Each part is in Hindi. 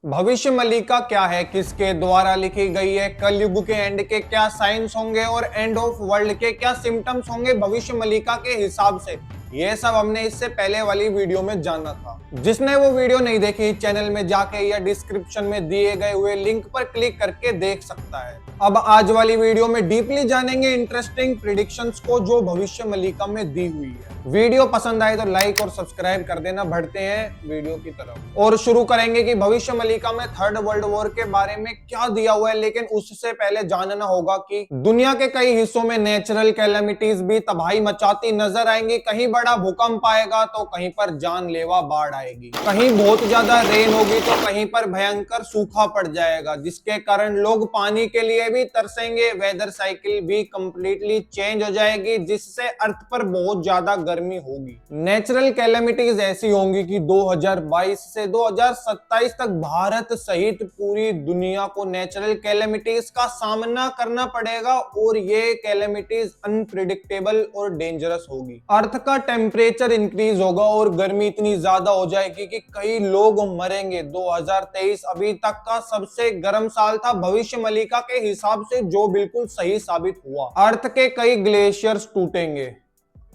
भविष्य मलिका क्या है, किसके द्वारा लिखी गई है, कलयुग के एंड के क्या साइंस होंगे और एंड ऑफ वर्ल्ड के क्या सिम्टम्स होंगे भविष्य मलिका के हिसाब से, ये सब हमने इससे पहले वाली वीडियो में जाना था। जिसने वो वीडियो नहीं देखी, चैनल में जाके या डिस्क्रिप्शन में दिए गए हुए लिंक पर क्लिक करके देख सकता है। अब आज वाली वीडियो में डीपली जानेंगे इंटरेस्टिंग प्रिडिक्शंस को जो भविष्य मलिका में दी हुई है। वीडियो पसंद आए तो लाइक और सब्सक्राइब कर देना। बढ़ते हैं वीडियो की तरफ और शुरू करेंगे कि भविष्य मलिका में थर्ड वर्ल्ड वॉर के बारे में क्या दिया हुआ है। लेकिन उससे पहले जानना होगा कि दुनिया के कई हिस्सों में नेचुरल कैलेमिटीज भी तबाही मचाती नजर आएंगी। कहीं बड़ा भूकंप आएगा तो कहीं पर जानलेवा बाढ़ आएगी, कहीं बहुत ज्यादा रेन होगी तो कहीं पर भयंकर सूखा पड़ जाएगा, जिसके कारण लोग पानी के लिए भी तरसेंगे। वेदर साइकिल भी कंप्लीटली चेंज हो जाएगी, जिससे अर्थ पर बहुत ज्यादा गर्मी होगी। नेचुरल कैलेमिटीज ऐसी होंगी कि 2022 से 2027 तक भारत सहित पूरी दुनिया को नेचुरल कैलेमिटीज का सामना करना पड़ेगा और ये कैलेमिटीज अनप्रिडिक्टेबल और डेंजरस होगी। अर्थ का टेम्परेचर इंक्रीज होगा और गर्मी इतनी ज्यादा हो जाएगी कि कई लोग मरेंगे। 2023 अभी तक का सबसे गर्म साल था भविष्य मलिका के हिसाब से, जो बिल्कुल सही साबित हुआ। अर्थ के कई ग्लेशियर्स टूटेंगे,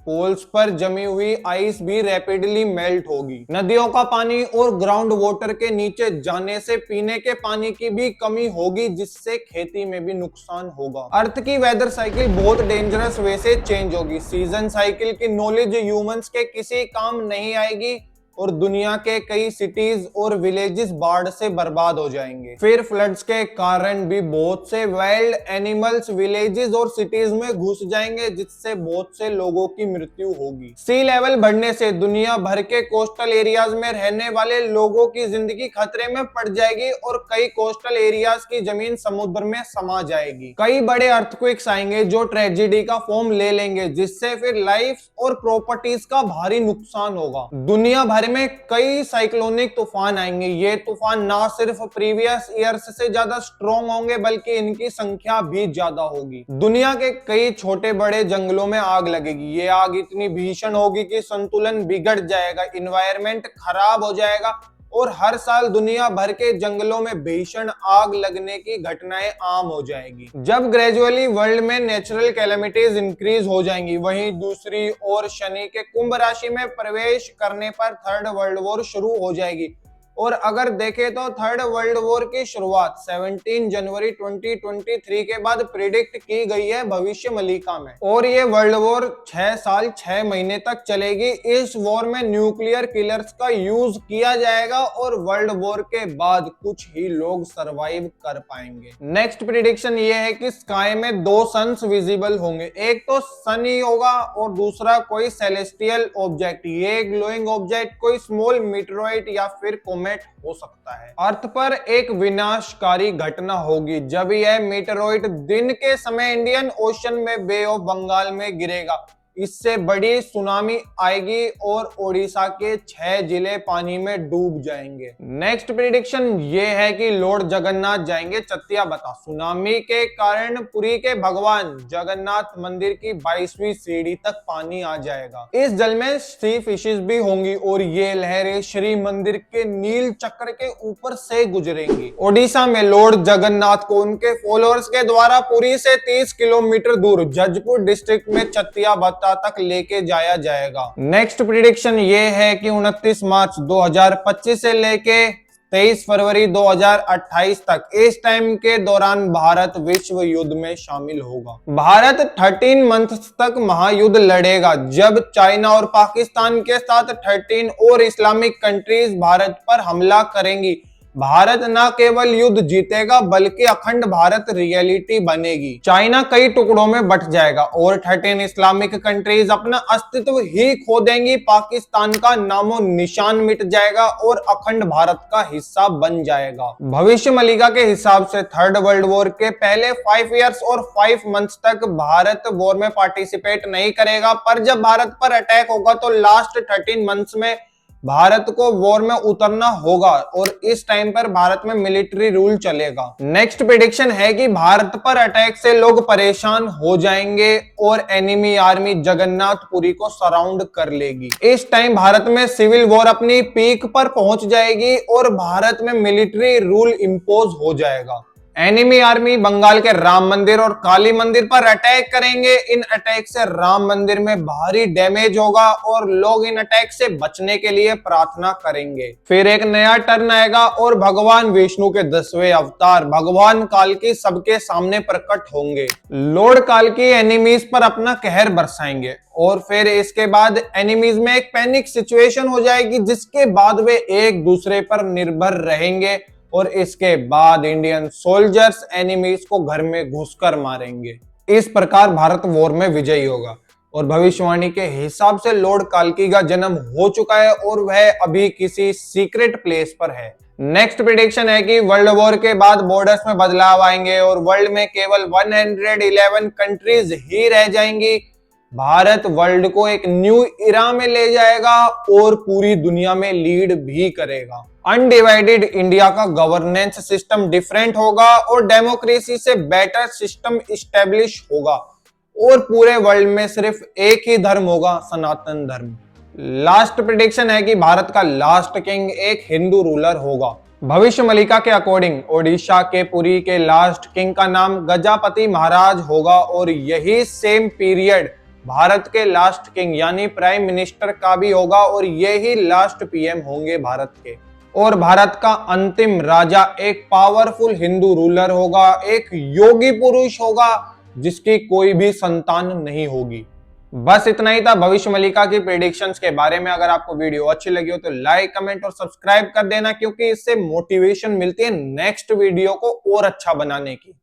पोल्स पर जमी हुई आइस भी रैपिडली मेल्ट होगी, नदियों का पानी और ग्राउंड वाटर के नीचे जाने से पीने के पानी की भी कमी होगी, जिससे खेती में भी नुकसान होगा। अर्थ की वेदर साइकिल बहुत डेंजरस वे से चेंज होगी। सीजन साइकिल की नॉलेज ह्यूमंस के किसी काम नहीं आएगी और दुनिया के कई सिटीज और विलेजेस बाढ़ से बर्बाद हो जाएंगे। फिर फ्लड्स के कारण भी बहुत से वाइल्ड एनिमल्स विलेजेस और सिटीज में घुस जाएंगे, जिससे बहुत से लोगों की मृत्यु होगी। सी लेवल बढ़ने से दुनिया भर के कोस्टल एरियाज में रहने वाले लोगों की जिंदगी खतरे में पड़ जाएगी और कई कोस्टल एरियाज की जमीन समुद्र में समा जाएगी। कई बड़े अर्थक्वेक्स आएंगे जो ट्रेजेडी का फॉर्म ले लेंगे, जिससे फिर लाइफ और प्रॉपर्टीज का भारी नुकसान होगा। दुनिया भर में कई साइक्लोनिक तूफान आएंगे। ये तूफान ना सिर्फ प्रीवियस ईयर्स से ज्यादा स्ट्रॉन्ग होंगे, बल्कि इनकी संख्या भी ज्यादा होगी। दुनिया के कई छोटे बड़े जंगलों में आग लगेगी। ये आग इतनी भीषण होगी कि संतुलन बिगड़ जाएगा, इन्वायरमेंट खराब हो जाएगा और हर साल दुनिया भर के जंगलों में भीषण आग लगने की घटनाएं आम हो जाएगी। जब ग्रेजुअली वर्ल्ड में नेचुरल कैलेमिटीज इंक्रीज हो जाएंगी, वहीं दूसरी ओर शनि के कुंभ राशि में प्रवेश करने पर थर्ड वर्ल्ड वॉर शुरू हो जाएगी। और अगर देखें तो थर्ड वर्ल्ड वॉर की शुरुआत 17 जनवरी 2023 के बाद प्रिडिक्ट की गई है भविष्य मलिका में, और ये वर्ल्ड वॉर 6 साल 6 महीने तक चलेगी। इस वॉर में न्यूक्लियर किलर्स का यूज किया जाएगा और वर्ल्ड वॉर के बाद कुछ ही लोग सरवाइव कर पाएंगे। नेक्स्ट प्रिडिक्शन ये है कि स्काई में 2 सन्स विजिबल होंगे, एक तो सन ही होगा और दूसरा कोई सेलेस्टियल ऑब्जेक्ट। ये ग्लोइंग ऑब्जेक्ट कोई स्मॉल मीटेरोइड या फिर हो सकता है। अर्थ पर एक विनाशकारी घटना होगी जब यह मीटेरोइड दिन के समय इंडियन ओशन में बे ऑफ बंगाल में गिरेगा। इससे बड़ी सुनामी आएगी और ओडिशा के 6 जिले पानी में डूब जाएंगे। नेक्स्ट प्रिडिक्शन ये है कि लॉर्ड जगन्नाथ जाएंगे चत्तिया बता। सुनामी के कारण पुरी के भगवान जगन्नाथ मंदिर की 22वीं सीढ़ी तक पानी आ जाएगा। इस जल में सी फिशेस भी होंगी और ये लहरें श्री मंदिर के नील चक्र के ऊपर से गुजरेंगी। ओडिशा में लॉर्ड जगन्नाथ को उनके फॉलोअर्स के द्वारा पुरी से 30 किलोमीटर दूर जजपुर डिस्ट्रिक्ट में चत्तिया तक लेके जाया जाएगा। नेक्स्ट प्रिडिक्शन ये है कि 29 मार्च 2025 से लेके 23 फरवरी 2028 तक, इस टाइम के दौरान भारत विश्व युद्ध में शामिल होगा। भारत 13 मंथ्स तक महायुद्ध लड़ेगा, जब चाइना और पाकिस्तान के साथ 13 और इस्लामिक कंट्रीज भारत पर हमला करेंगी। भारत न केवल युद्ध जीतेगा बल्कि अखंड भारत रियलिटी बनेगी। चाइना कई टुकड़ों में बट जाएगा और 13 इस्लामिक कंट्रीज अपना अस्तित्व ही खो देंगी। पाकिस्तान का नामो निशान मिट जाएगा और अखंड भारत का हिस्सा बन जाएगा। भविष्य मलिका के हिसाब से थर्ड वर्ल्ड वॉर के पहले 5 इयर्स और 5 मंथ्स तक भारत वॉर में पार्टिसिपेट नहीं करेगा, पर जब भारत पर अटैक होगा तो लास्ट 13 मंथ्स में भारत को वॉर में उतरना होगा और इस टाइम पर भारत में मिलिट्री रूल चलेगा। नेक्स्ट प्रेडिक्शन है कि भारत पर अटैक से लोग परेशान हो जाएंगे और एनिमी आर्मी जगन्नाथपुरी को सराउंड कर लेगी। इस टाइम भारत में सिविल वॉर अपनी पीक पर पहुंच जाएगी और भारत में मिलिट्री रूल इंपोज हो जाएगा। एनिमी आर्मी बंगाल के राम मंदिर और काली मंदिर पर अटैक करेंगे। इन अटैक से राम मंदिर में भारी डैमेज होगा और लोग इन अटैक से बचने के लिए प्रार्थना करेंगे। फिर एक नया टर्न आएगा और भगवान विष्णु के 10वें अवतार भगवान काल्की सबके सामने प्रकट होंगे। लॉर्ड काल्की एनिमीज पर अपना कहर बरसाएंगे और फिर इसके बाद एनिमीज में एक पैनिक सिचुएशन हो जाएगी, जिसके बाद वे एक दूसरे पर निर्भर रहेंगे और इसके बाद इंडियन सोल्जर्स एनिमीज को घर में घुसकर मारेंगे। इस प्रकार भारत वॉर में विजयी होगा और भविष्यवाणी के हिसाब से लॉर्ड काल्की का जन्म हो चुका है और वह अभी किसी सीक्रेट प्लेस पर है। नेक्स्ट प्रेडिक्शन है कि वर्ल्ड वॉर के बाद बॉर्डर्स में बदलाव आएंगे और वर्ल्ड में केवल 111 कंट्रीज ही रह जाएंगी। भारत वर्ल्ड को एक न्यू इरा में ले जाएगा और पूरी दुनिया में लीड भी करेगा। अनडिवाइडेड इंडिया का गवर्नेंस सिस्टम डिफरेंट होगा और डेमोक्रेसी से बेटर सिस्टम इस्टेब्लिश होगा और पूरे वर्ल्ड में सिर्फ एक ही धर्म होगा, सनातन धर्म। लास्ट प्रेडिक्शन है कि भारत का लास्ट किंग एक हिंदू रूलर होगा। भविष्य मलिका के अकॉर्डिंग ओडिशा के पुरी के लास्ट किंग का नाम गजापति महाराज होगा और यही सेम पीरियड भारत के लास्ट किंग यानी प्राइम मिनिस्टर का भी होगा और यही लास्ट पीएम होंगे भारत के। और भारत का अंतिम राजा एक पावरफुल हिंदू रूलर होगा, एक योगी पुरुष होगा जिसकी कोई भी संतान नहीं होगी। बस इतना ही था भविष्य मलिका की प्रेडिक्शंस के बारे में। अगर आपको वीडियो अच्छी लगी हो तो लाइक, कमेंट और सब्सक्राइब कर देना, क्योंकि इससे मोटिवेशन मिलती है नेक्स्ट वीडियो को और अच्छा बनाने की।